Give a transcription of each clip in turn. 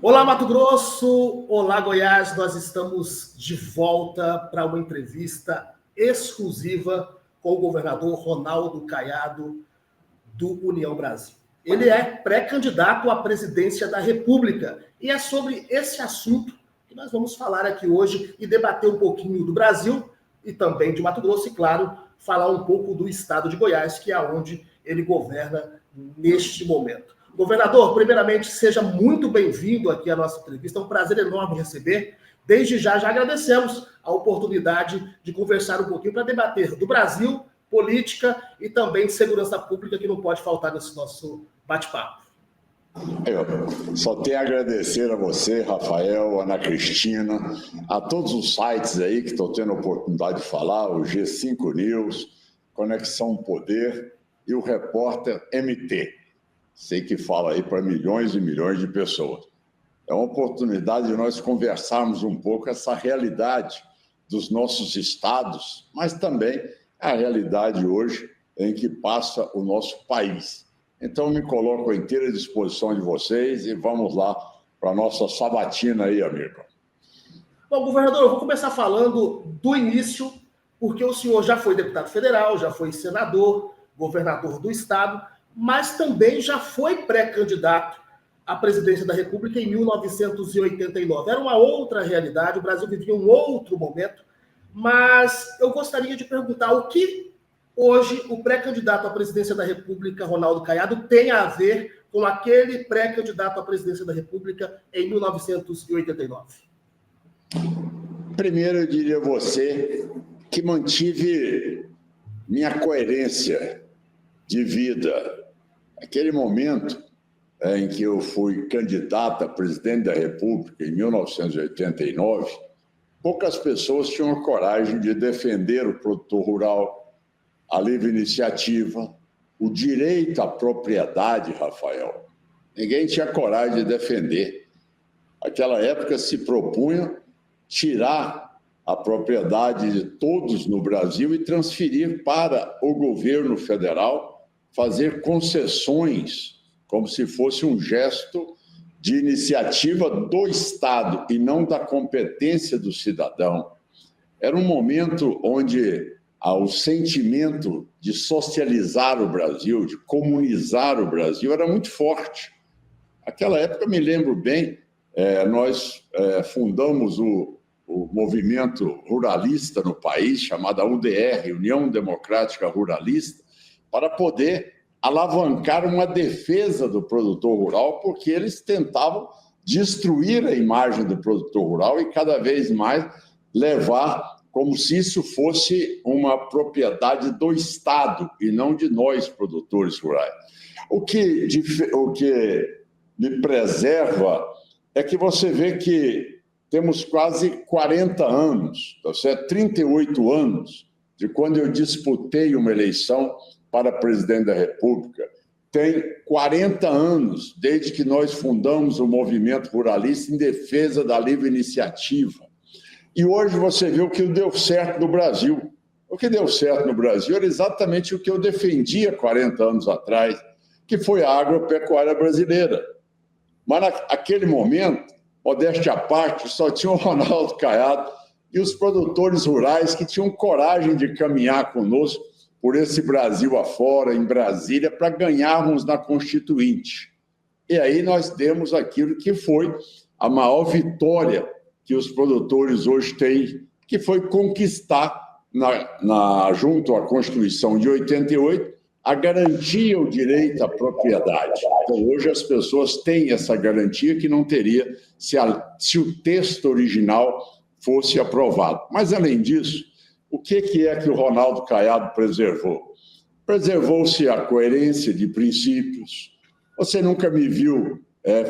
Olá, Mato Grosso! Olá, Goiás! Nós estamos de volta para uma entrevista exclusiva com o governador Ronaldo Caiado, do União Brasil. Ele é pré-candidato à presidência da República e é sobre esse assunto que nós vamos falar aqui hoje e debater um pouquinho do Brasil e também de Mato Grosso e, claro, falar um pouco do estado de Goiás, que é onde ele governa neste momento. Governador, primeiramente, seja muito bem-vindo aqui à nossa entrevista. É um prazer enorme receber. Desde já agradecemos a oportunidade de conversar um pouquinho para debater do Brasil, política e também segurança pública, que não pode faltar nesse nosso bate-papo. Eu só tenho a agradecer a você, Rafael, Ana Cristina, a todos os sites aí que estou tendo a oportunidade de falar, o G5 News, Conexão Poder e o Repórter MT. Sei que fala aí para milhões e milhões de pessoas. É uma oportunidade de nós conversarmos um pouco essa realidade dos nossos estados, mas também a realidade hoje em que passa o nosso país. Então, me coloco à inteira disposição de vocês e vamos lá para a nossa sabatina aí, amigo. Bom, governador, eu vou começar falando do início, porque o senhor já foi deputado federal, já foi senador, governador do estado, mas também já foi pré-candidato à presidência da República em 1989. Era uma outra realidade, o Brasil vivia um outro momento, mas eu gostaria de perguntar o que hoje o pré-candidato à presidência da República, Ronaldo Caiado, tem a ver com aquele pré-candidato à presidência da República em 1989. Primeiro, eu diria a você que mantive minha coerência de vida. Aquele momento em que eu fui candidato a presidente da República, em 1989, poucas pessoas tinham a coragem de defender o produtor rural, a livre iniciativa, o direito à propriedade, Rafael. Ninguém tinha coragem de defender. Naquela época se propunha tirar a propriedade de todos no Brasil e transferir para o governo federal, fazer concessões, como se fosse um gesto de iniciativa do Estado e não da competência do cidadão. Era um momento onde o sentimento de socializar o Brasil, de comunizar o Brasil, era muito forte. Naquela época, me lembro bem, nós fundamos o movimento ruralista no país, chamado UDR, União Democrática Ruralista, para poder alavancar uma defesa do produtor rural, porque eles tentavam destruir a imagem do produtor rural e cada vez mais levar como se isso fosse uma propriedade do Estado e não de nós, produtores rurais. O que me preserva é que você vê que temos quase 40 anos, 38 anos, de quando eu disputei uma eleição para presidente da República. Tem 40 anos desde que nós fundamos o movimento ruralista em defesa da livre iniciativa. E hoje você vê o que deu certo no Brasil. O que deu certo no Brasil era exatamente o que eu defendia 40 anos atrás, que foi a agropecuária brasileira. Mas naquele momento, modéstia à parte, só tinha o Ronaldo Caiado e os produtores rurais que tinham coragem de caminhar conosco por esse Brasil afora, em Brasília, para ganharmos na Constituinte. E aí nós temos aquilo que foi a maior vitória que os produtores hoje têm, que foi conquistar, junto à Constituição de 88, a garantia ao direito à propriedade. Então, hoje as pessoas têm essa garantia que não teria se o texto original fosse aprovado. Mas, além disso, o que é que o Ronaldo Caiado preservou? Preservou-se a coerência de princípios. Você nunca me viu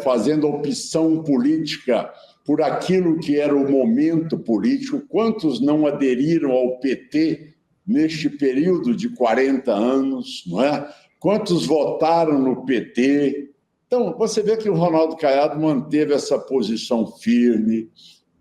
fazendo opção política por aquilo que era o momento político. Quantos não aderiram ao PT neste período de 40 anos, não é? Quantos votaram no PT? Então, você vê que o Ronaldo Caiado manteve essa posição firme,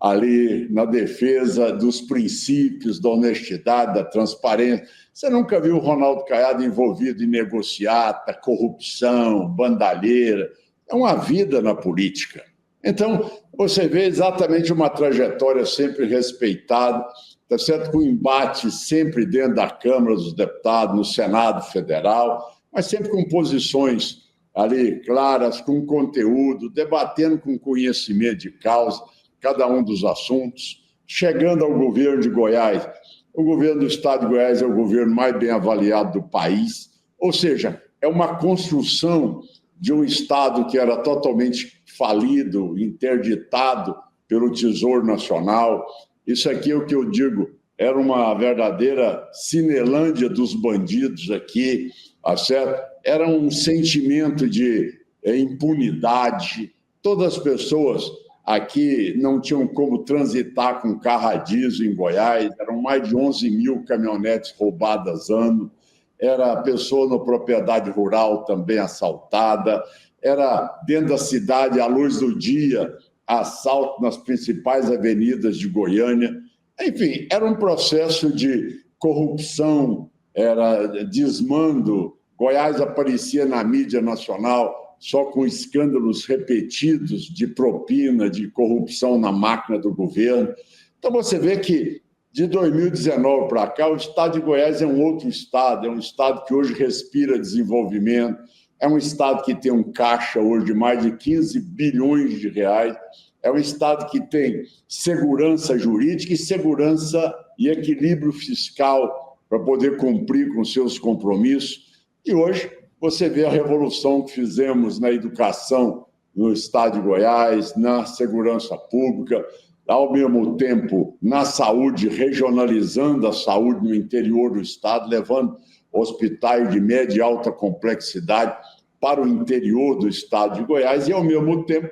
ali na defesa dos princípios da honestidade, da transparência. Você nunca viu o Ronaldo Caiado envolvido em negociata, corrupção, bandalheira. É uma vida na política. Então, você vê exatamente uma trajetória sempre respeitada, tá certo? Com embate sempre dentro da Câmara dos Deputados, no Senado Federal, mas sempre com posições ali claras, com conteúdo, debatendo com conhecimento de causa cada um dos assuntos, chegando ao governo de Goiás. O governo do estado de Goiás é o governo mais bem avaliado do país, ou seja, é uma construção de um estado que era totalmente falido, interditado pelo Tesouro Nacional. Isso aqui é o que eu digo, era uma verdadeira Cinelândia dos bandidos aqui, tá certo? Era um sentimento de impunidade. Todas as pessoas aqui não tinham como transitar com carro a diesel em Goiás, eram mais de 11 mil caminhonetes roubadas ano, era pessoa na propriedade rural também assaltada, era dentro da cidade, à luz do dia, assalto nas principais avenidas de Goiânia. Enfim, era um processo de corrupção, era desmando. Goiás aparecia na mídia nacional só com escândalos repetidos de propina, de corrupção na máquina do governo. Então, você vê que, de 2019 para cá, o estado de Goiás é um outro estado, é um estado que hoje respira desenvolvimento, é um estado que tem um caixa hoje de mais de 15 bilhões de reais, é um estado que tem segurança jurídica e segurança e equilíbrio fiscal para poder cumprir com seus compromissos. E hoje você vê a revolução que fizemos na educação no estado de Goiás, na segurança pública, ao mesmo tempo na saúde, regionalizando a saúde no interior do estado, levando hospitais de média e alta complexidade para o interior do estado de Goiás e, ao mesmo tempo,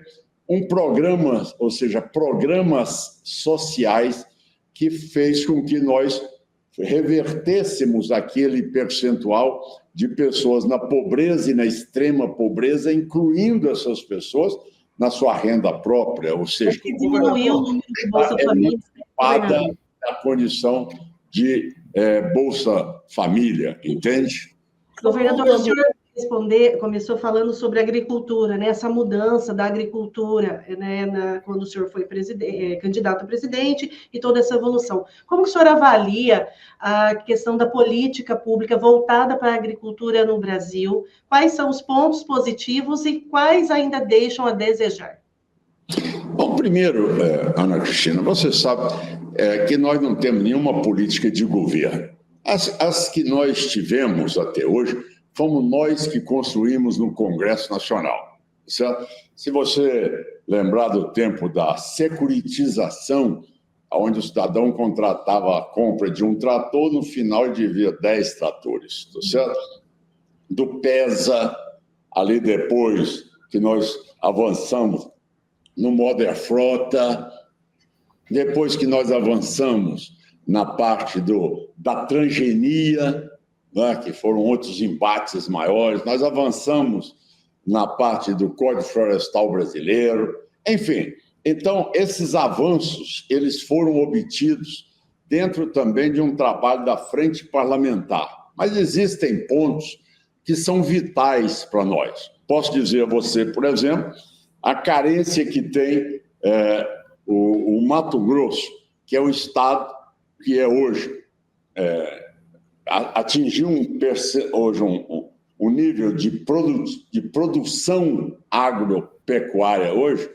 um programa, ou seja, programas sociais que fez com que nós revertêssemos aquele percentual de pessoas na pobreza e na extrema pobreza, incluindo essas pessoas na sua renda própria, ou seja, diminuiu o número de Bolsa Família, a condição de Bolsa Família, entende? Governador, o senhor começou falando sobre agricultura, né? Essa mudança da agricultura, né? Quando o senhor foi candidato a presidente e toda essa evolução. Como que o senhor avalia a questão da política pública voltada para a agricultura no Brasil? Quais são os pontos positivos e quais ainda deixam a desejar? Bom, primeiro, Ana Cristina, você sabe que nós não temos nenhuma política de governo. As que nós tivemos até hoje, fomos nós que construímos no Congresso Nacional. Certo? Se você lembrar do tempo da securitização, onde o cidadão contratava a compra de um trator, no final devia 10 tratores, certo? Do PESA, ali depois que nós avançamos no Modern Frota, depois que nós avançamos na parte da transgenia, né, que foram outros embates maiores, nós avançamos na parte do Código Florestal Brasileiro, enfim. Então, esses avanços, eles foram obtidos dentro também de um trabalho da frente parlamentar. Mas existem pontos que são vitais para nós. Posso dizer a você, por exemplo, a carência que tem o Mato Grosso, que é o estado que é hoje... atingiu hoje um nível de produção agropecuária hoje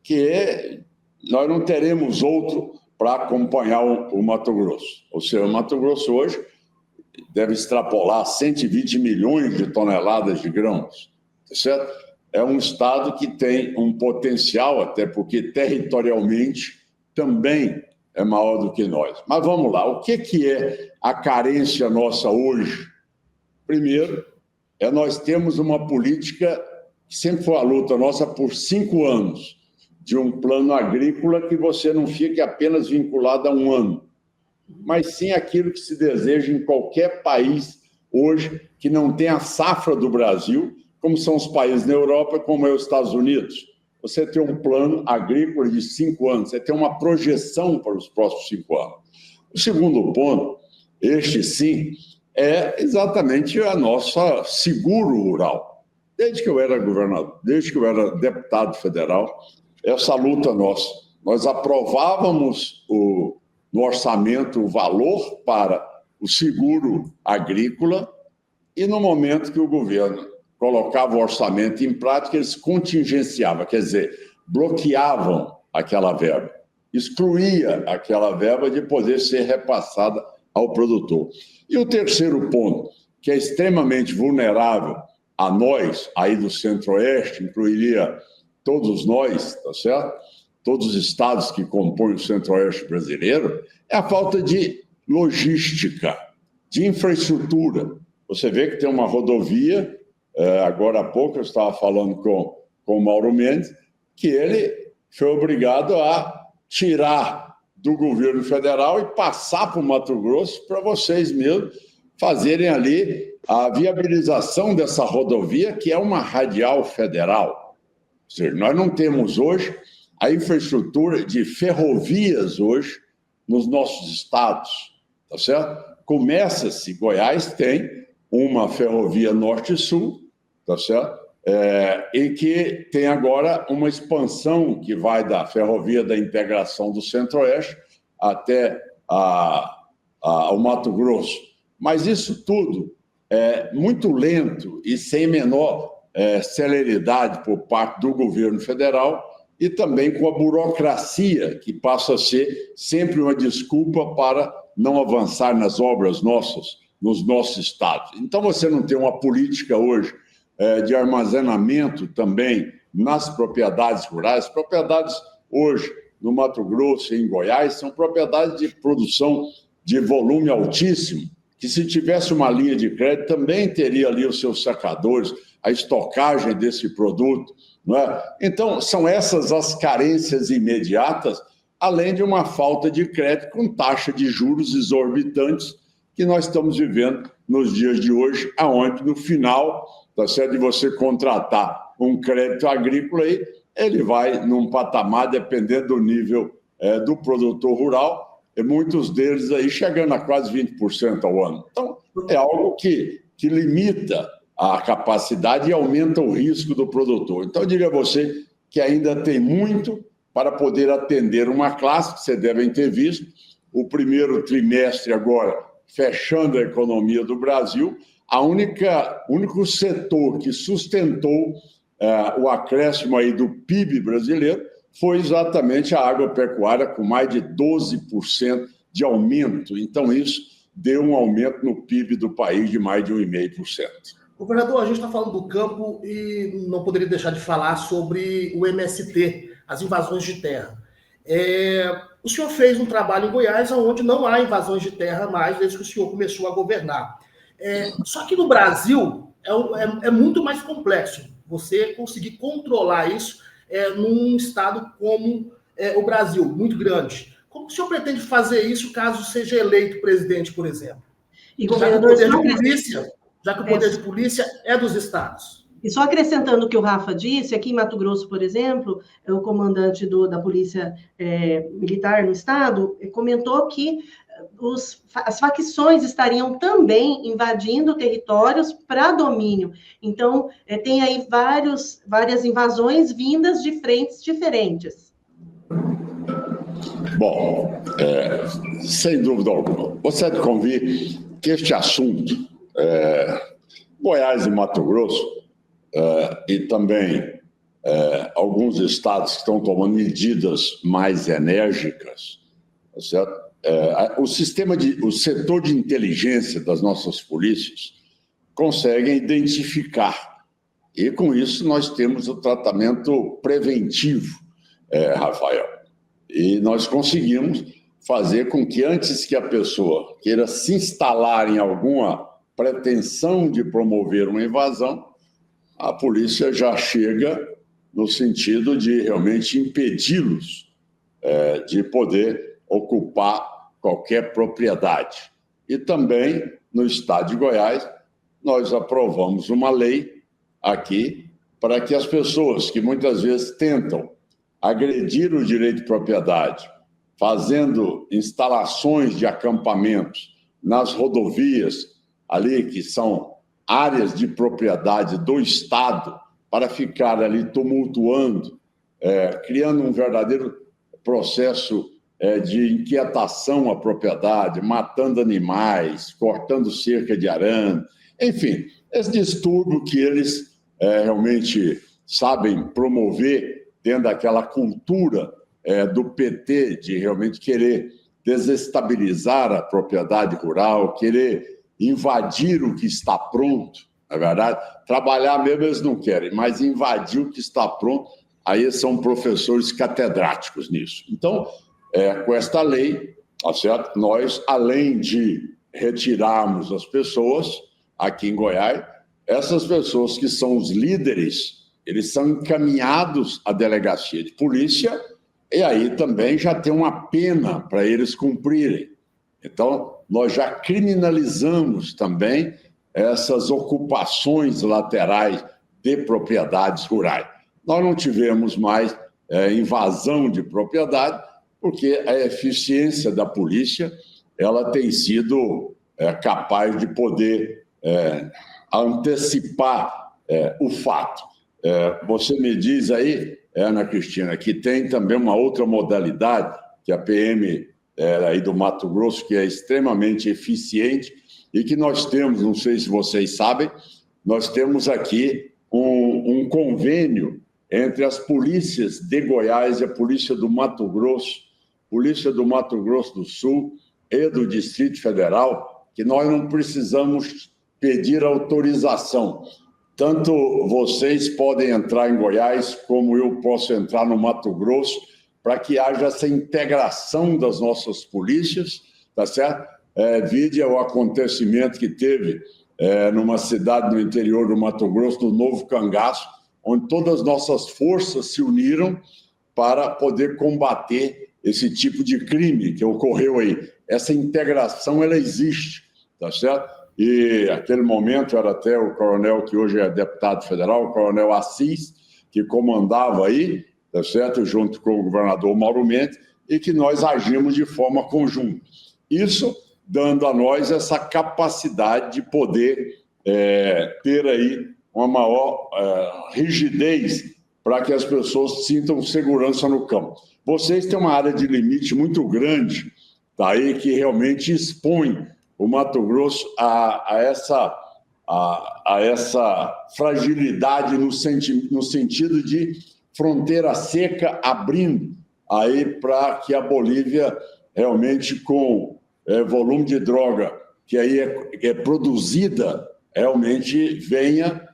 que nós não teremos outro para acompanhar o Mato Grosso. Ou seja, o Mato Grosso hoje deve extrapolar 120 milhões de toneladas de grãos, certo? É um estado que tem um potencial, até porque territorialmente também é maior do que nós. Mas vamos lá, o que é a carência nossa hoje? Primeiro, nós temos uma política que sempre foi a luta nossa por 5 anos, de um plano agrícola que você não fique apenas vinculado a um ano, mas sim aquilo que se deseja em qualquer país hoje que não tem a safra do Brasil, como são os países na Europa, como é os Estados Unidos. Você tem um plano agrícola de 5 anos, você tem uma projeção para os próximos 5 anos. O segundo ponto, este sim, é exatamente a nossa seguro rural. Desde que eu era governador, desde que eu era deputado federal, essa luta nossa. Nós aprovávamos no orçamento o valor para o seguro agrícola e no momento que o governo colocava o orçamento em prática, eles contingenciavam, quer dizer, bloqueavam aquela verba, excluía aquela verba de poder ser repassada ao produtor. E o terceiro ponto, que é extremamente vulnerável a nós, aí do Centro-Oeste, incluiria todos nós, tá certo? Todos os estados que compõem o Centro-Oeste brasileiro, é a falta de logística, de infraestrutura. Você vê que tem uma rodovia, agora há pouco eu estava falando com o Mauro Mendes, que ele foi obrigado a tirar do governo federal e passar para o Mato Grosso para vocês mesmos fazerem ali a viabilização dessa rodovia, que é uma radial federal. Ou seja, nós não temos hoje a infraestrutura de ferrovias hoje nos nossos estados, tá certo? Começa-se, Goiás tem uma ferrovia norte-sul, tá certo? E que tem agora uma expansão que vai da ferrovia da integração do Centro-Oeste até ao Mato Grosso. Mas isso tudo é muito lento e sem menor celeridade por parte do governo federal e também com a burocracia, que passa a ser sempre uma desculpa para não avançar nas obras nossas, nos nossos estados. Então, você não tem uma política hoje de armazenamento também nas propriedades rurais. Propriedades hoje no Mato Grosso e em Goiás são propriedades de produção de volume altíssimo, que se tivesse uma linha de crédito também teria ali os seus sacadores, a estocagem desse produto, não é? Então, são essas as carências imediatas, além de uma falta de crédito com taxa de juros exorbitantes que nós estamos vivendo nos dias de hoje, aonde no final, tá certo, de você contratar um crédito agrícola aí, ele vai num patamar, dependendo do nível do produtor rural, e muitos deles aí chegando a quase 20% ao ano. Então, é algo que limita a capacidade e aumenta o risco do produtor. Então, eu diria a você que ainda tem muito para poder atender uma classe, que vocês devem ter visto, o primeiro trimestre agora, fechando a economia do Brasil, o único setor que sustentou o acréscimo aí do PIB brasileiro foi exatamente a agropecuária, com mais de 12% de aumento. Então, isso deu um aumento no PIB do país de mais de 1,5%. Governador, a gente está falando do campo e não poderia deixar de falar sobre o MST, as invasões de terra. O senhor fez um trabalho em Goiás onde não há invasões de terra mais desde que o senhor começou a governar. Só que no Brasil é muito mais complexo você conseguir controlar isso num estado como o Brasil, muito grande. Como o senhor pretende fazer isso caso seja eleito presidente, por exemplo? E governador, já que o poder de polícia é dos estados. E só acrescentando o que o Rafa disse, aqui em Mato Grosso, por exemplo, o comandante da Polícia Militar no estado comentou que as facções estariam também invadindo territórios para domínio. Então, tem aí várias invasões vindas de frentes diferentes. Bom, sem dúvida alguma, você é de convir que este assunto, Goiás e Mato Grosso, e também alguns estados que estão tomando medidas mais enérgicas, tá certo? O setor de inteligência das nossas polícias conseguem identificar, e com isso nós temos o tratamento preventivo, Rafael, e nós conseguimos fazer com que antes que a pessoa queira se instalar em alguma pretensão de promover uma invasão, a polícia já chega no sentido de realmente impedi-los de poder ocupar qualquer propriedade. E também, no estado de Goiás, nós aprovamos uma lei aqui para que as pessoas que muitas vezes tentam agredir o direito de propriedade, fazendo instalações de acampamentos nas rodovias ali, que são áreas de propriedade do Estado, para ficar ali tumultuando criando um verdadeiro processo de inquietação à propriedade, matando animais, cortando cerca de arame, enfim, esse distúrbio que eles realmente sabem promover dentro daquela cultura do PT de realmente querer desestabilizar a propriedade rural, querer invadir o que está pronto, na verdade. Trabalhar mesmo eles não querem, mas invadir o que está pronto, aí são professores catedráticos nisso. Então, com esta lei, tá certo? Nós, além de retirarmos as pessoas aqui em Goiás, essas pessoas que são os líderes, eles são encaminhados à delegacia de polícia e aí também já tem uma pena para eles cumprirem. Então, nós já criminalizamos também essas ocupações laterais de propriedades rurais. Nós não tivemos mais invasão de propriedade, porque a eficiência da polícia ela tem sido capaz de poder antecipar o fato. Você me diz aí, Ana Cristina, que tem também uma outra modalidade, que a PM aí do Mato Grosso, que é extremamente eficiente e que nós temos, não sei se vocês sabem, nós temos aqui um convênio entre as polícias de Goiás e a polícia do Mato Grosso do Sul e do Distrito Federal, que nós não precisamos pedir autorização. Tanto vocês podem entrar em Goiás, como eu posso entrar no Mato Grosso, para que haja essa integração das nossas polícias, tá certo? Vide o acontecimento que teve numa cidade no interior do Mato Grosso, no Novo Cangaço, onde todas as nossas forças se uniram para poder combater esse tipo de crime que ocorreu aí. Essa integração, ela existe, tá certo? E naquele momento era até o coronel, que hoje é deputado federal, o coronel Assis, que comandava aí, tá certo? Junto com o governador Mauro Mendes, e que nós agimos de forma conjunta. Isso dando a nós essa capacidade de poder ter aí uma maior rigidez para que as pessoas sintam segurança no campo. Vocês têm uma área de limite muito grande, tá aí, que realmente expõe o Mato Grosso a essa fragilidade no sentido de fronteira seca abrindo aí para que a Bolívia realmente com volume de droga que aí é produzida realmente venha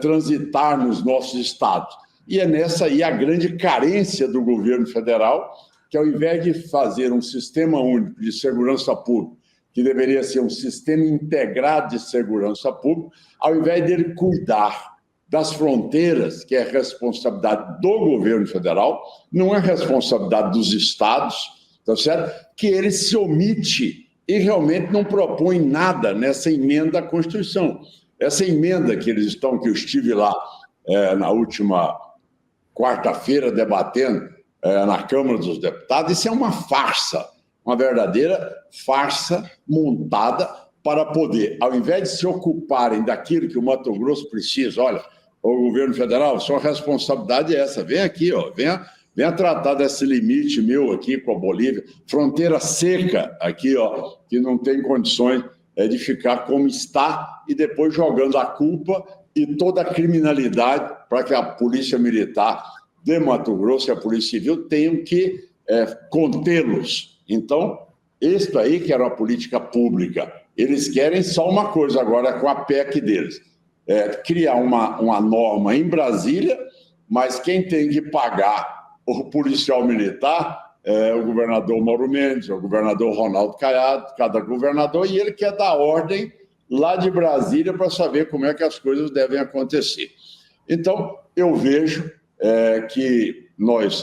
transitar nos nossos estados. E é nessa aí a grande carência do governo federal, que ao invés de fazer um sistema único de segurança pública, que deveria ser um sistema integrado de segurança pública, ao invés dele cuidar das fronteiras, que é responsabilidade do governo federal, não é responsabilidade dos estados, tá certo? Que ele se omite e realmente não propõe nada nessa emenda à Constituição. Essa emenda que eles estão, que eu estive lá na última quarta-feira debatendo na Câmara dos Deputados, isso é uma farsa, uma verdadeira farsa montada para poder, ao invés de se ocuparem daquilo que o Mato Grosso precisa, olha, o governo federal, sua responsabilidade é essa, vem aqui, ó, venha tratar desse limite meu aqui com a Bolívia, fronteira seca aqui, ó, que não tem condições de ficar como está e depois jogando a culpa e toda a criminalidade para que a Polícia Militar de Mato Grosso e a Polícia Civil tenham que contê-los. Então, isso aí que era uma política pública. Eles querem só uma coisa agora com a PEC deles. Criar uma norma em Brasília, mas quem tem que pagar o policial militar é o governador Mauro Mendes, o governador Ronaldo Caiado, cada governador, e ele quer dar ordem lá de Brasília para saber como é que as coisas devem acontecer. Então, eu vejo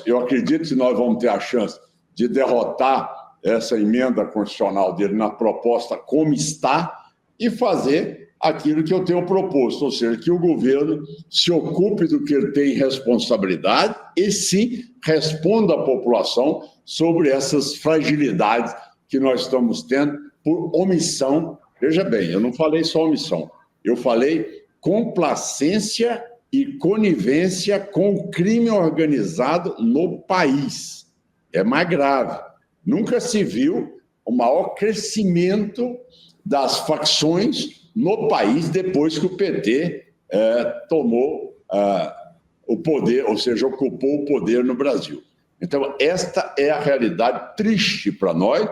eu acredito que nós vamos ter a chance de derrotar essa emenda constitucional dele na proposta como está e fazer aquilo que eu tenho proposto, ou seja, que o governo se ocupe do que ele tem responsabilidade e sim responda à população sobre essas fragilidades que nós estamos tendo por omissão. Veja bem, eu não falei só omissão, eu falei complacência e conivência com o crime organizado no país. É mais grave. Nunca se viu o maior crescimento das facções no país depois que o PT tomou o poder, ou seja, ocupou o poder no Brasil. Então, esta é a realidade triste para nós,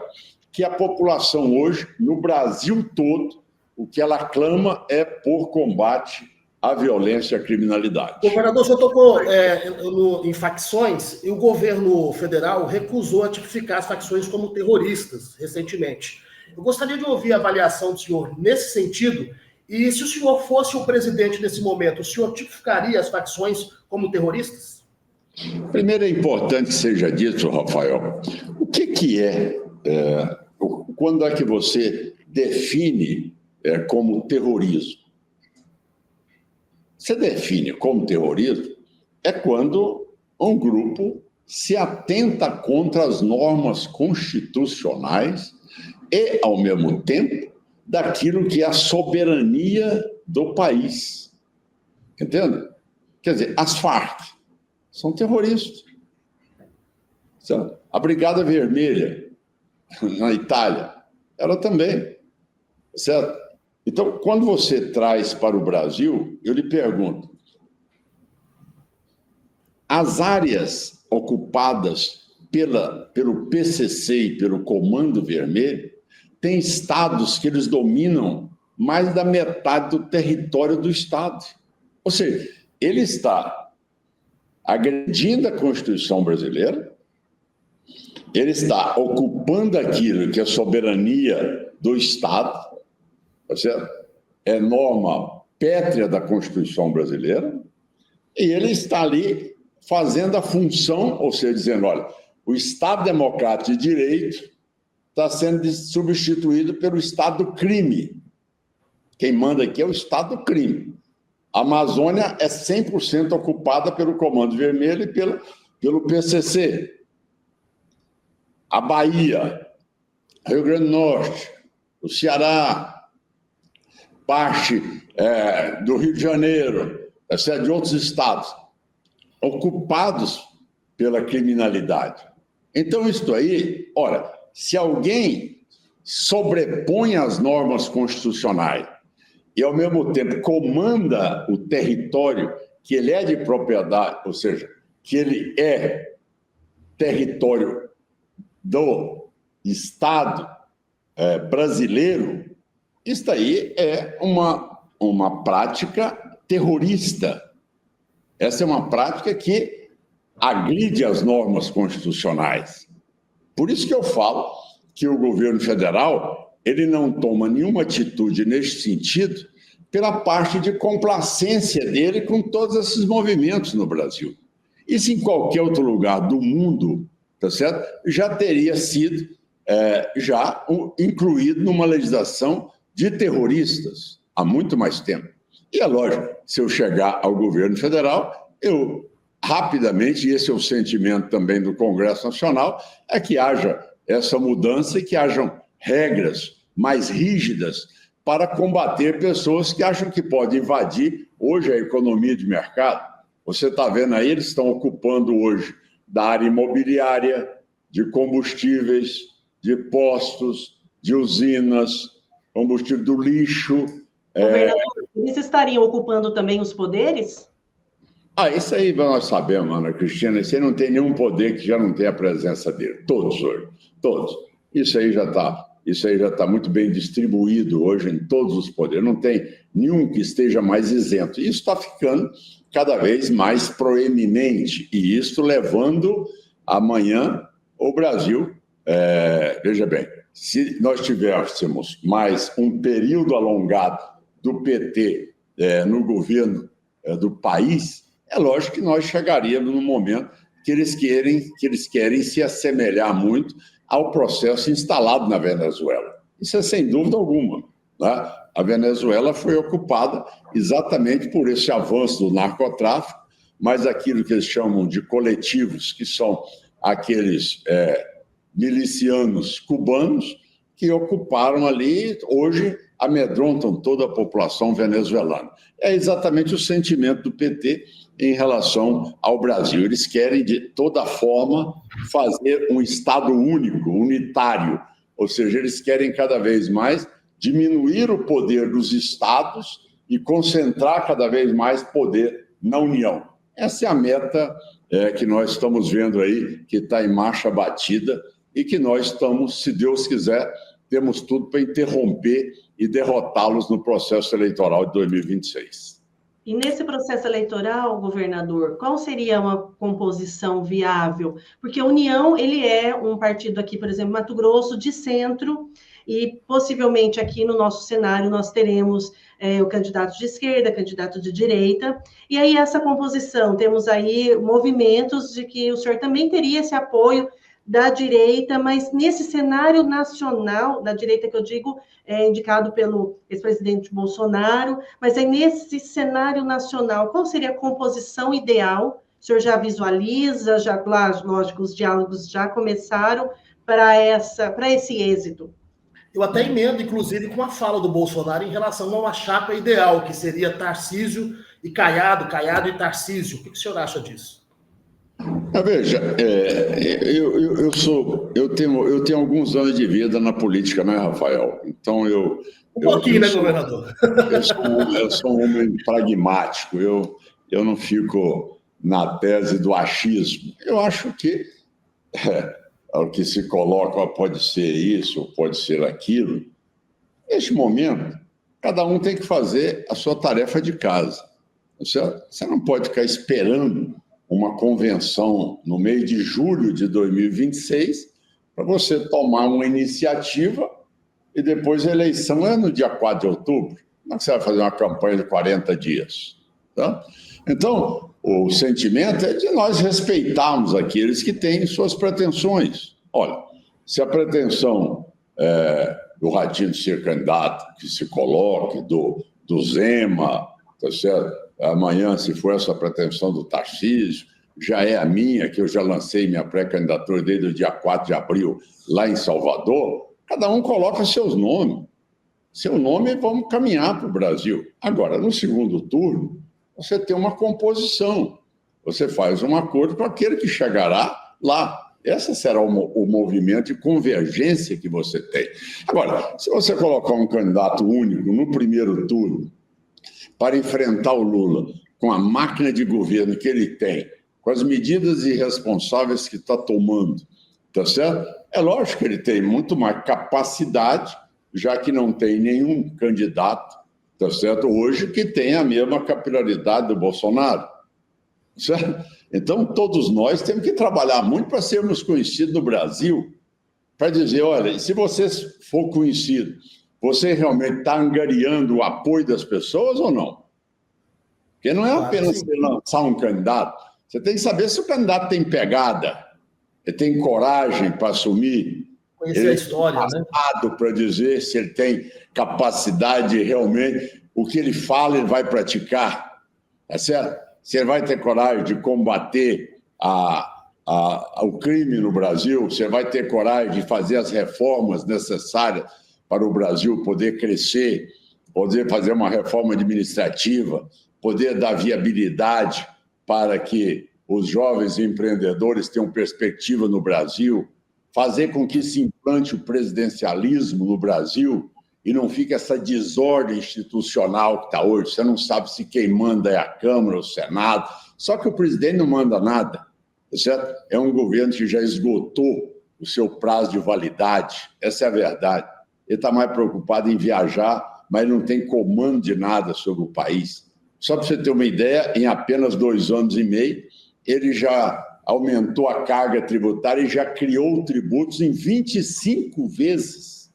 que a população hoje, no Brasil todo, o que ela clama é por combate à violência e à criminalidade. Governador, o senhor tocou em facções, e o governo federal recusou a tipificar as facções como terroristas recentemente. Eu gostaria de ouvir a avaliação do senhor nesse sentido, e se o senhor fosse o presidente nesse momento, o senhor tipificaria as facções como terroristas? Primeiro é importante que seja dito, Rafael, o que é, quando é que você define como terrorismo? Você define como terrorismo quando um grupo se atenta contra as normas constitucionais e, ao mesmo tempo, daquilo que é a soberania do país. Entende? Quer dizer, as Farc são terroristas. A Brigada Vermelha, na Itália, ela também. Certo? Então, quando você traz para o Brasil, eu lhe pergunto, as áreas ocupadas pelo PCC e pelo Comando Vermelho, tem estados que eles dominam mais da metade do território do estado. Ou seja, ele está agredindo a Constituição brasileira, ele está ocupando aquilo que é soberania do estado, tá certo? É norma pétrea da Constituição brasileira, e ele está ali fazendo a função, ou seja, dizendo, olha, o Estado Democrático de Direito está sendo substituído pelo Estado do crime. Quem manda aqui é o Estado do crime. A Amazônia é 100% ocupada pelo Comando Vermelho e pelo PCC. A Bahia, Rio Grande do Norte, o Ceará, parte do Rio de Janeiro, de outros estados, ocupados pela criminalidade. Então, isto aí, olha, se alguém sobrepõe as normas constitucionais e, ao mesmo tempo, comanda o território que ele é de propriedade, ou seja, que ele é território do Estado brasileiro, isso aí é uma prática terrorista. Essa é uma prática que agride as normas constitucionais. Por isso que eu falo que o governo federal ele não toma nenhuma atitude nesse sentido pela parte de complacência dele com todos esses movimentos no Brasil. Isso em qualquer outro lugar do mundo, tá certo? Já teria sido incluído numa legislação de terroristas há muito mais tempo. E é lógico, se eu chegar ao governo federal, eu rapidamente, e esse é o sentimento também do Congresso Nacional, é que haja essa mudança e que hajam regras mais rígidas para combater pessoas que acham que podem invadir hoje a economia de mercado. Você está vendo aí, eles estão ocupando hoje da área imobiliária, de combustíveis, de postos, de usinas, combustível do lixo. Governador, eles estariam ocupando também os poderes? Isso aí nós sabemos, Ana Cristina, isso aí não tem nenhum poder que já não tenha a presença dele. Todos hoje, todos. Isso aí já está muito bem distribuído hoje em todos os poderes. Não tem nenhum que esteja mais isento. Isso está ficando cada vez mais proeminente. E isso levando amanhã o Brasil. Veja bem, se nós tivéssemos mais um período alongado do PT no governo do país, é lógico que nós chegaríamos num momento que eles querem se assemelhar muito ao processo instalado na Venezuela. Isso é sem dúvida alguma, né? A Venezuela foi ocupada exatamente por esse avanço do narcotráfico, mas aquilo que eles chamam de coletivos, que são aqueles milicianos cubanos que ocuparam ali, hoje amedrontam toda a população venezuelana. É exatamente o sentimento do PT em relação ao Brasil. Eles querem, de toda forma, fazer um Estado único, unitário, ou seja, eles querem cada vez mais diminuir o poder dos estados e concentrar cada vez mais poder na União. Essa é a meta que nós estamos vendo aí, que está em marcha batida e que nós estamos, se Deus quiser, temos tudo para interromper e derrotá-los no processo eleitoral de 2026. E nesse processo eleitoral, governador, qual seria uma composição viável? Porque a União, ele é um partido aqui, por exemplo, Mato Grosso, de centro, e possivelmente aqui no nosso cenário nós teremos o candidato de esquerda, candidato de direita, e aí essa composição, temos aí movimentos de que o senhor também teria esse apoio da direita, mas nesse cenário nacional, da direita que eu digo, indicado pelo ex-presidente Bolsonaro, mas aí nesse cenário nacional, qual seria a composição ideal? O senhor já visualiza, lógico, os diálogos já começaram para esse êxito? Eu até emendo, inclusive, com a fala do Bolsonaro em relação a uma chapa ideal, que seria Tarcísio e Caiado, Caiado e Tarcísio. O que o senhor acha disso? Veja, eu tenho alguns anos de vida na política, né, Rafael? Então um pouquinho, né, governador? Eu sou um homem pragmático, eu não fico na tese do achismo. Eu acho que o que se coloca pode ser isso, pode ser aquilo. Neste momento, cada um tem que fazer a sua tarefa de casa. Você não pode ficar esperando uma convenção no mês de julho de 2026 para você tomar uma iniciativa e depois a eleição é no dia 4 de outubro. Como é que você vai fazer uma campanha de 40 dias? Tá? Então, o sentimento é de nós respeitarmos aqueles que têm suas pretensões. Olha, se a pretensão do Ratinho de ser candidato, que se coloque, do Zema, tá certo? Amanhã, se for essa pretensão do Tarcísio, já é a minha, que eu já lancei minha pré-candidatura desde o dia 4 de abril, lá em Salvador, cada um coloca seus nomes. Seu nome e vamos caminhar para o Brasil. Agora, no segundo turno, você tem uma composição. Você faz um acordo com aquele que chegará lá. Esse será o movimento de convergência que você tem. Agora, se você colocar um candidato único no primeiro turno, para enfrentar o Lula com a máquina de governo que ele tem, com as medidas irresponsáveis que está tomando, tá certo? É lógico que ele tem muito mais capacidade, já que não tem nenhum candidato, tá certo? Hoje que tem a mesma capilaridade do Bolsonaro, certo? Então, todos nós temos que trabalhar muito para sermos conhecidos no Brasil, para dizer, olha, se você for conhecido, você realmente está angariando o apoio das pessoas ou não? Porque não é apenas você lançar um candidato. Você tem que saber se o candidato tem pegada, ele tem coragem para assumir. Conhecer a história, né? Para dizer se ele tem capacidade realmente, o que ele fala, ele vai praticar. Tá certo? Se ele vai ter coragem de combater o crime no Brasil, você vai ter coragem de fazer as reformas necessárias para o Brasil poder crescer, poder fazer uma reforma administrativa, poder dar viabilidade para que os jovens empreendedores tenham perspectiva no Brasil, fazer com que se implante o presidencialismo no Brasil e não fique essa desordem institucional que está hoje. Você não sabe se quem manda é a Câmara ou o Senado, só que o presidente não manda nada, certo? É um governo que já esgotou o seu prazo de validade, essa é a verdade. Ele está mais preocupado em viajar, mas não tem comando de nada sobre o país. Só para você ter uma ideia, em apenas 2 anos e meio, ele já aumentou a carga tributária e já criou tributos em 25 vezes.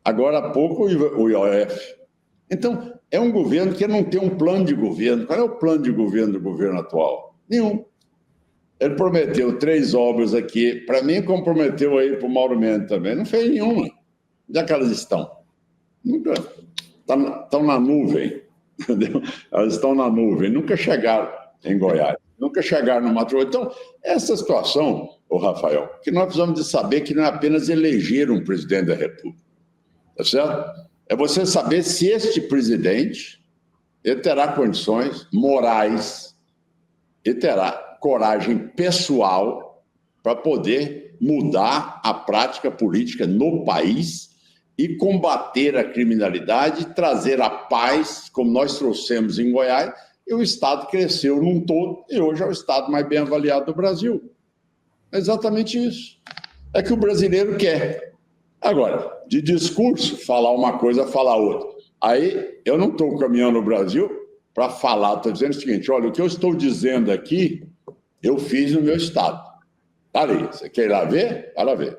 Agora há pouco o IOF. Então, é um governo que não tem um plano de governo. Qual é o plano de governo do governo atual? Nenhum. Ele prometeu 3 obras aqui, para mim comprometeu aí para o Mauro Mendes também, não fez nenhuma. Onde é que elas estão? Nunca. Estão na nuvem, entendeu? Elas estão na nuvem, nunca chegaram em Goiás, nunca chegaram no Mato Grosso. Então, essa situação, Rafael, que nós precisamos de saber que não é apenas eleger um presidente da República, tá certo? é você saber se este presidente ele terá condições morais, ele terá coragem pessoal para poder mudar a prática política no país e combater a criminalidade, trazer a paz, como nós trouxemos em Goiás, e o Estado cresceu num todo, e hoje é o Estado mais bem avaliado do Brasil. É exatamente isso. É que o brasileiro quer. Agora, de discurso, falar uma coisa, falar outra. Aí, eu não estou caminhando no Brasil para falar, estou dizendo o seguinte, olha, o que eu estou dizendo aqui, eu fiz no meu Estado. Está ali. Você quer ir lá ver? Vai lá ver.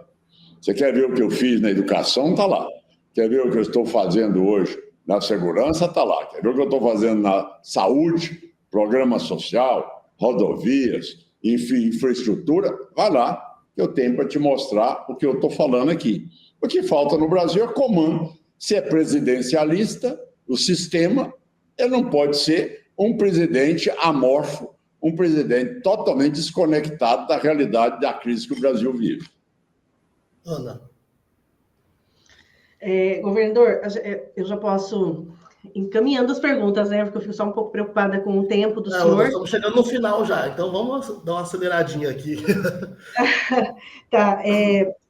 Você quer ver o que eu fiz na educação? Está lá. Quer ver o que eu estou fazendo hoje na segurança? Está lá. Quer ver o que eu estou fazendo na saúde, programa social, rodovias, enfim, infraestrutura? Vai lá, que eu tenho para te mostrar o que eu estou falando aqui. O que falta no Brasil é comando. Se é presidencialista, o sistema, ele não pode ser um presidente amorfo, um presidente totalmente desconectado da realidade da crise que o Brasil vive. Ana. Governador, eu já posso encaminhando as perguntas, né? Porque eu fico só um pouco preocupada com o tempo do senhor. Nós estamos chegando no final já, então vamos dar uma aceleradinha aqui. Tá.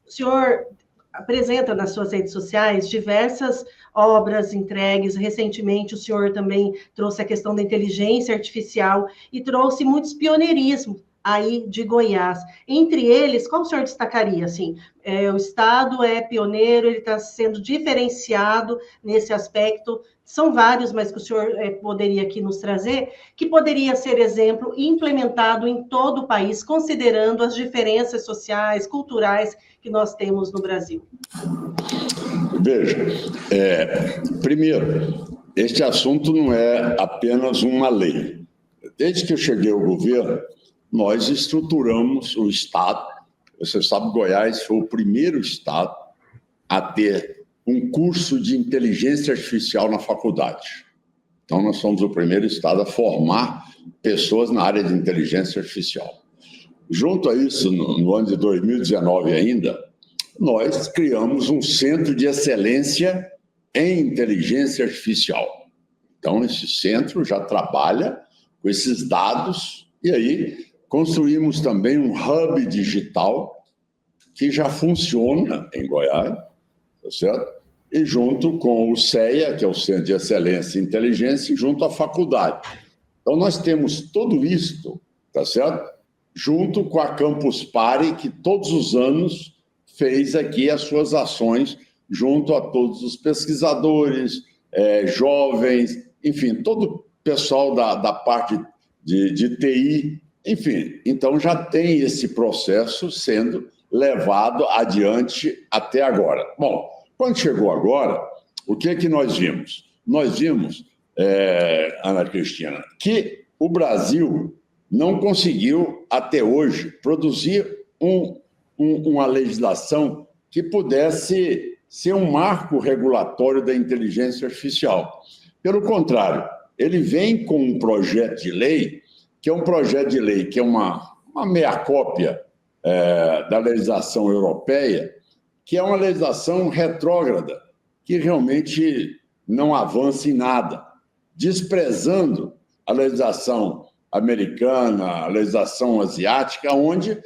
O senhor apresenta nas suas redes sociais diversas obras entregues. Recentemente, o senhor também trouxe a questão da inteligência artificial e trouxe muitos pioneirismos aí de Goiás. Entre eles, qual o senhor destacaria? Assim, o Estado é pioneiro, ele está sendo diferenciado nesse aspecto. São vários, mas que o senhor poderia aqui nos trazer, que poderia ser exemplo e implementado em todo o país, considerando as diferenças sociais, culturais que nós temos no Brasil. Veja, primeiro, este assunto não é apenas uma lei. Desde que eu cheguei ao governo, nós estruturamos o Estado. Você sabe, Goiás foi o primeiro Estado a ter um curso de inteligência artificial na faculdade. Então, nós somos o primeiro Estado a formar pessoas na área de inteligência artificial. Junto a isso, no ano de 2019 ainda, nós criamos um centro de excelência em inteligência artificial. Então, esse centro já trabalha com esses dados e aí construímos também um hub digital que já funciona em Goiás, tá certo? E junto com o CEA, que é o Centro de Excelência e Inteligência, junto à faculdade. Então, nós temos tudo isso, tá certo? Junto com a Campus Party, que todos os anos fez aqui as suas ações junto a todos os pesquisadores, jovens, enfim, todo o pessoal da parte de TI, enfim. Então, já tem esse processo sendo levado adiante até agora. Bom, quando chegou agora, o que é que nós vimos? Nós vimos, Ana Cristina, que o Brasil não conseguiu, até hoje, produzir uma legislação que pudesse ser um marco regulatório da inteligência artificial. Pelo contrário, ele vem com um projeto de lei, que é um projeto de lei que é uma meia-cópia da legislação europeia, que é uma legislação retrógrada, que realmente não avança em nada, desprezando a legislação americana, a legislação asiática, onde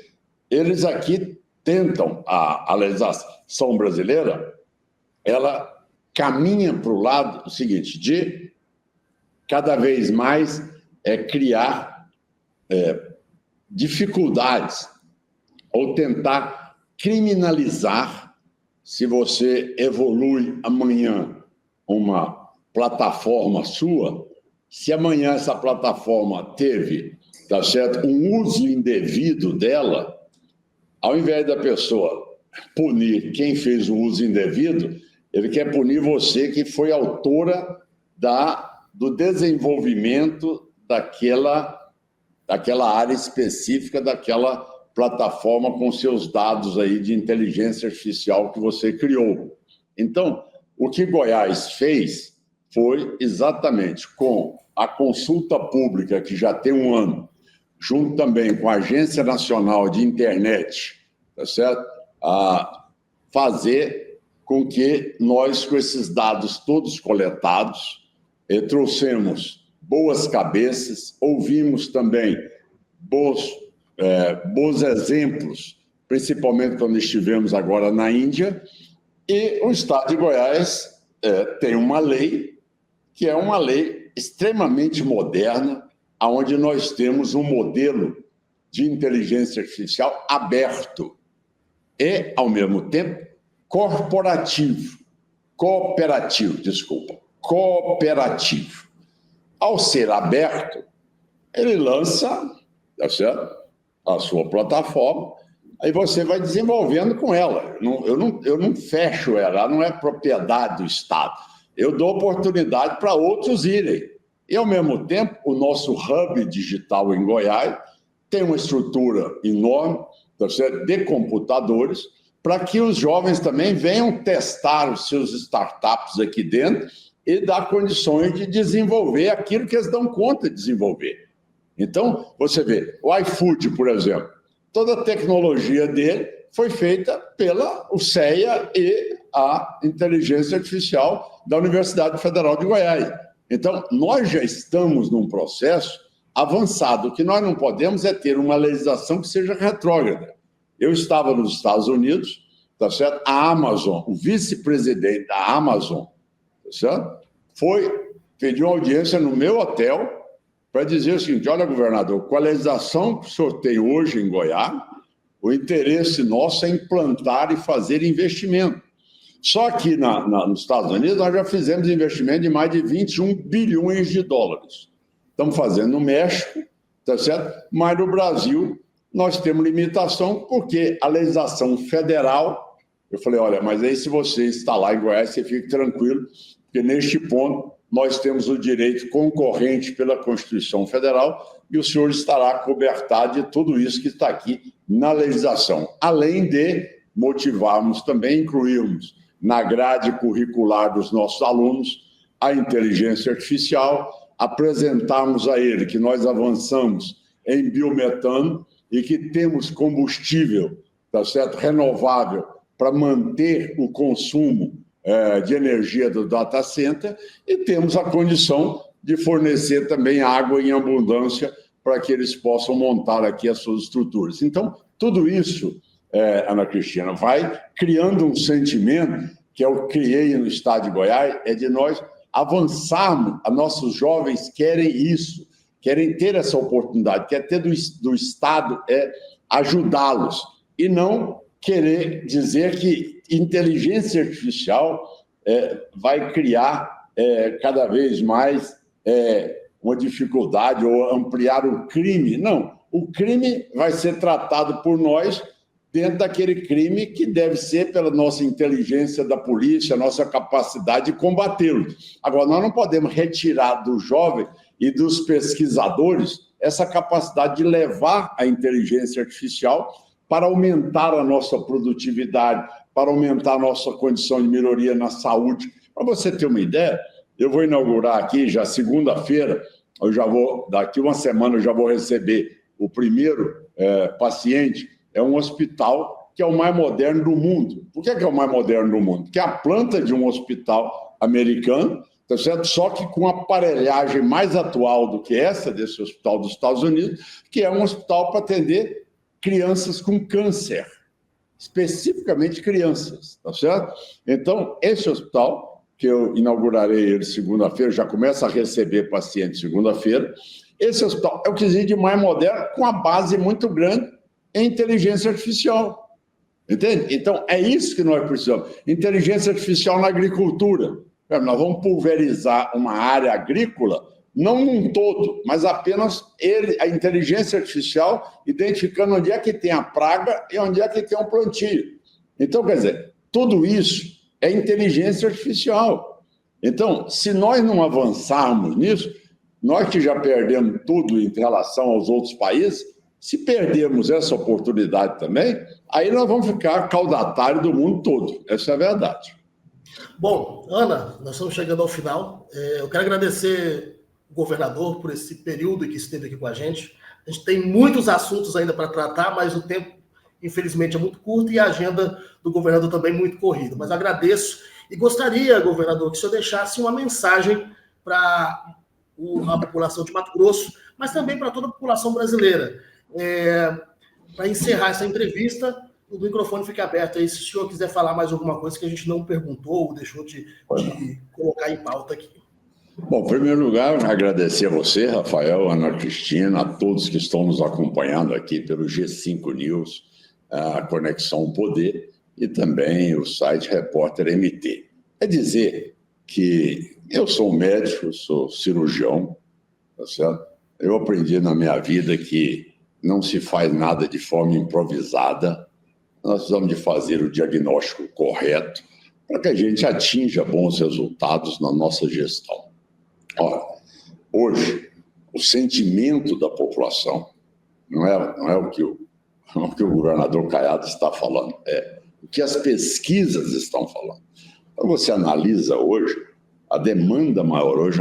eles aqui tentam, a legislação brasileira, ela caminha para o lado seguinte, de cada vez mais criar dificuldades ou tentar criminalizar se você evolui amanhã uma plataforma sua, se amanhã essa plataforma teve, tá certo, um uso indevido dela, ao invés da pessoa punir quem fez o uso indevido, ele quer punir você que foi autora do desenvolvimento daquela área específica, daquela plataforma com seus dados aí de inteligência artificial que você criou. Então, o que Goiás fez foi exatamente com a consulta pública, que já tem um ano, junto também com a Agência Nacional de Internet, tá certo? A fazer com que nós, com esses dados todos coletados, trouxemos boas cabeças, ouvimos também bons exemplos, principalmente quando estivemos agora na Índia, e o Estado de Goiás tem uma lei que é uma lei extremamente moderna, onde nós temos um modelo de inteligência artificial aberto e, ao mesmo tempo, cooperativo. Ao ser aberto, ele lança, tá certo? A sua plataforma, aí você vai desenvolvendo com ela. Eu não fecho ela não é propriedade do Estado. Eu dou oportunidade para outros irem. E, ao mesmo tempo, o nosso hub digital em Goiás tem uma estrutura enorme, tá certo? De computadores, para que os jovens também venham testar os seus startups aqui dentro e dar condições de desenvolver aquilo que eles dão conta de desenvolver. Então, você vê, o iFood, por exemplo, toda a tecnologia dele foi feita pela CEA e a inteligência artificial da Universidade Federal de Goiás. Então, nós já estamos num processo avançado. O que nós não podemos é ter uma legislação que seja retrógrada. Eu estava nos Estados Unidos, tá certo? A Amazon, o vice-presidente da Amazon, tá certo? Pediu uma audiência no meu hotel para dizer o seguinte: olha, governador, com a legislação que o senhor tem hoje em Goiás, o interesse nosso é implantar e fazer investimento. Só que nos Estados Unidos nós já fizemos investimento de mais de 21 bilhões de dólares. Estamos fazendo no México, tá certo? Mas no Brasil nós temos limitação porque a legislação federal... Eu falei, olha, mas aí se você está lá em Goiás, você fique tranquilo, porque neste ponto nós temos o direito concorrente pela Constituição Federal e o senhor estará cobertado de tudo isso que está aqui na legislação. Além de motivarmos também, incluirmos na grade curricular dos nossos alunos a inteligência artificial, apresentarmos a ele que nós avançamos em biometano e que temos combustível, tá certo, renovável para manter o consumo de energia do data center e temos a condição de fornecer também água em abundância para que eles possam montar aqui as suas estruturas. Então, tudo isso, Ana Cristina, vai criando um sentimento que eu criei no Estado de Goiás, é de nós avançarmos. Nossos jovens querem isso, querem ter essa oportunidade, quer ter do Estado ajudá-los e não querer dizer que inteligência artificial vai criar cada vez mais uma dificuldade ou ampliar o crime. Não, o crime vai ser tratado por nós dentro daquele crime que deve ser pela nossa inteligência da polícia, a nossa capacidade de combatê-lo. Agora, nós não podemos retirar do jovem e dos pesquisadores essa capacidade de levar a inteligência artificial para aumentar a nossa produtividade, para aumentar a nossa condição de melhoria na saúde. Para você ter uma ideia, eu vou inaugurar aqui, já segunda-feira, daqui uma semana eu já vou receber o primeiro paciente. É um hospital que é o mais moderno do mundo. Por que é o mais moderno do mundo? Porque é a planta de um hospital americano, tá certo? Só que com aparelhagem mais atual do que essa, desse hospital dos Estados Unidos, que é um hospital para atender crianças com câncer, especificamente crianças, tá certo? Então, esse hospital, que eu inaugurarei ele segunda-feira, já começa a receber pacientes segunda-feira, esse hospital é o que existe de mais moderno, com a base muito grande em inteligência artificial, entende? Então, é isso que nós precisamos. Inteligência artificial na agricultura. Nós vamos pulverizar uma área agrícola, não num todo, mas apenas a inteligência artificial identificando onde é que tem a praga e onde é que tem um plantio. Então, quer dizer, tudo isso é inteligência artificial. Então, se nós não avançarmos nisso, nós que já perdemos tudo em relação aos outros países, se perdermos essa oportunidade também, aí nós vamos ficar caudatário do mundo todo. Essa é a verdade. Bom, Ana, nós estamos chegando ao final. Eu quero agradecer o governador por esse período que esteve aqui com a gente. A gente tem muitos assuntos ainda para tratar, mas o tempo, infelizmente, é muito curta e a agenda do governador também muito corrida. Mas agradeço e gostaria, governador, que o senhor deixasse uma mensagem para a população de Mato Grosso, mas também para toda a população brasileira. Para encerrar essa entrevista, o microfone fica aberto aí, se o senhor quiser falar mais alguma coisa que a gente não perguntou ou deixou de colocar em pauta aqui. Bom, em primeiro lugar, agradecer a você, Rafael, Ana Cristina, a todos que estão nos acompanhando aqui pelo G5 News, a Conexão Poder e também o site Repórter MT. É dizer que eu sou médico, sou cirurgião, tá certo? Eu aprendi na minha vida que não se faz nada de forma improvisada, nós precisamos de fazer o diagnóstico correto para que a gente atinja bons resultados na nossa gestão. Ora, hoje, o sentimento da população não é o que o governador Caiado está falando, é o que as pesquisas estão falando. Então, você analisa hoje a demanda maior, hoje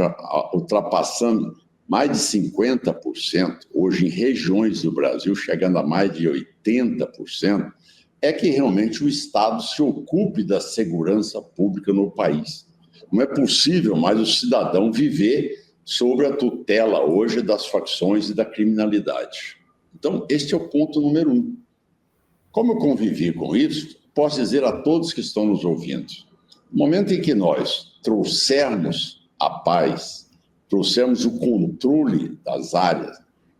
ultrapassando mais de 50%, hoje em regiões do Brasil, chegando a mais de 80%, é que realmente o Estado se ocupe da segurança pública no país. Não é possível mais o cidadão viver sob a tutela hoje das facções e da criminalidade. Então, este é o ponto número 1. Como eu convivi com isso, posso dizer a todos que estão nos ouvindo, no momento em que nós trouxermos a paz, trouxermos o controle das áreas,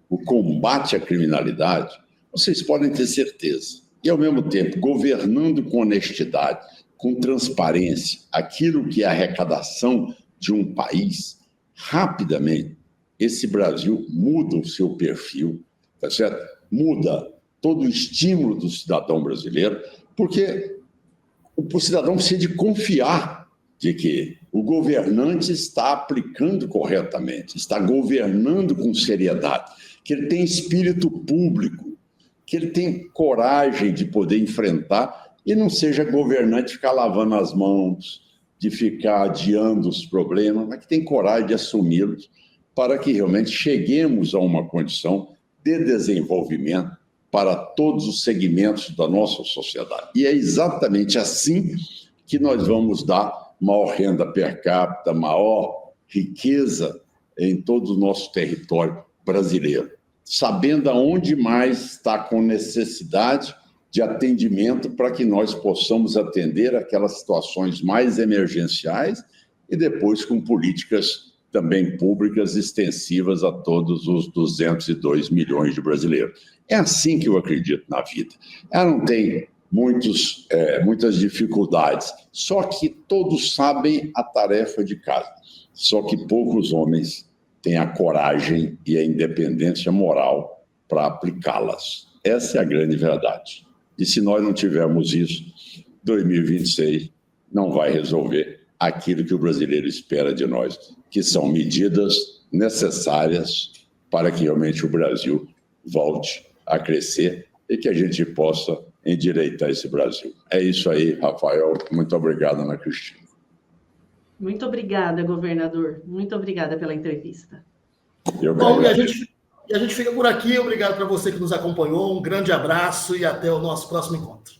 o combate à criminalidade, vocês podem ter certeza. E, ao mesmo tempo, governando com honestidade, com transparência, aquilo que é a arrecadação de um país, rapidamente, esse Brasil muda o seu perfil, tá certo? Muda todo o estímulo do cidadão brasileiro, porque o cidadão precisa de confiar de que o governante está aplicando corretamente, está governando com seriedade, que ele tem espírito público, que ele tem coragem de poder enfrentar e não seja governante ficar lavando as mãos, de ficar adiando os problemas, mas que tem coragem de assumi-los para que realmente cheguemos a uma condição de desenvolvimento para todos os segmentos da nossa sociedade. E é exatamente assim que nós vamos dar maior renda per capita, maior riqueza em todo o nosso território brasileiro, sabendo aonde mais está com necessidade de atendimento para que nós possamos atender aquelas situações mais emergenciais e depois com políticas também públicas extensivas a todos os 202 milhões de brasileiros. É assim que eu acredito na vida. Ela não tem muitas dificuldades, só que todos sabem a tarefa de casa, só que poucos homens têm a coragem e a independência moral para aplicá-las. Essa é a grande verdade. E se nós não tivermos isso, 2026 não vai resolver aquilo que o brasileiro espera de nós, que são medidas necessárias para que realmente o Brasil volte a crescer e que a gente possa endireitar esse Brasil. É isso aí, Rafael. Muito obrigado, Ana Cristina. Muito obrigada, governador. Muito obrigada pela entrevista. Bom, e a gente fica por aqui. Obrigado para você que nos acompanhou. Um grande abraço e até o nosso próximo encontro.